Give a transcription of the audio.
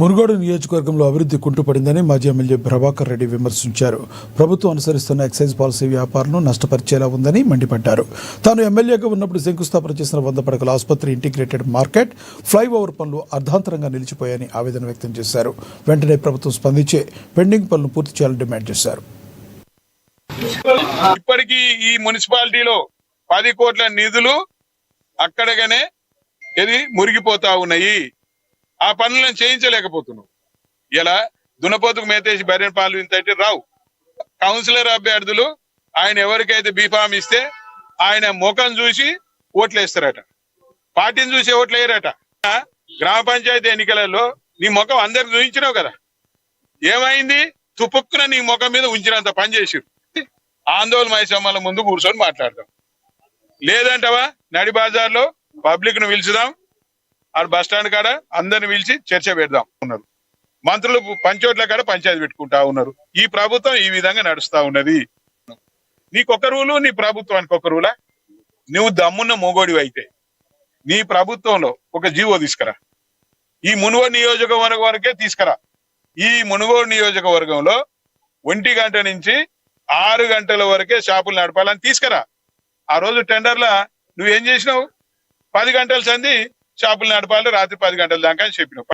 మునుగోడు నియోజకవర్గంలో అభివృద్ధి కుంటుపడిందని మాజీ ఎమ్మెల్యే ప్రభాకర్ రెడ్డి విమర్శించారు. ప్రభుత్వం అనుసరిస్తున్న ఎక్సైజ్ పాలసీ వ్యాపారులను నష్టపరిచేలా ఉందని మండిపడ్డారు. తాను ఎమ్మెల్యేగా ఉన్నప్పుడు శంకుస్థాపన చేసిన 100 పడకల ఆసుపత్రి, ఇంటిగ్రేటెడ్ మార్కెట్, ఫ్లైఓవర్ పనులు అర్ధాంతరంగా నిలిచిపోయాయని ఆవేదన వ్యక్తం చేశారు. వెంటనే ప్రభుత్వం స్పందించి పెండింగ్ పనులు పూర్తి చేయాలని డిమాండ్ చేశారు. ఇప్పటికీ ఈ మున్సిపాలిటీలో 10 కోట్ల నిధులు అక్కడగానే మురిగిపోతా ఉన్నాయి. ఆ పనులను చేయించలేకపోతున్నావు. ఇలా దునపోతుకు మేతేసి బర్రెన పాలు ఇంతటి రావు. కౌన్సిలర్ అభ్యర్థులు ఆయన ఎవరికైతే బీఫామ్ ఇస్తే ఆయన ముఖం చూసి ఓట్లేస్తారట, పార్టీని చూసి ఓట్లు వేయరట. గ్రామ పంచాయతీ ఎన్నికలలో నీ ముఖం అందరికి చూపించినావు కదా, ఏమైంది? తుపుక్కున నీ ముఖం మీద ఉంచినంత పని చేసిరు. ఆందోళన మైసమ్మల ముందు కూర్చొని మాట్లాడదాం. లేదంటవా నడి బజార్లో పబ్లిక్ ను పిలుచుదాం, ఆ బస్ స్టాండ్ కాడ అందరిని పిలిచి చర్చ పెడదాం ఉన్నారు. మంత్రులు పంచోట్ల కాడ పంచాయతీ పెట్టుకుంటా ఉన్నారు. ఈ ప్రభుత్వం ఈ విధంగా నడుస్తా ఉన్నది. నీకొక రూలు, నీ ప్రభుత్వానికి ఒక రూలా? నువ్వు దమ్మున్న మొగోడివి అయితే నీ ప్రభుత్వంలో ఒక జీవో తీసుకురా. ఈ మునుగోడు నియోజకవర్గం వరకే తీసుకురా. ఈ మునుగోడు నియోజకవర్గంలో 1 గంట నుంచి 6 గంటల వరకే షాపులు నడపాలని తీసుకురా. ఆ రోజు టెండర్లా నువ్వేం చేసినావు? 10 గంటల సంది షాపులు నడపాలి, రాత్రి 10 గంటల దాకా అని చెప్పినావు.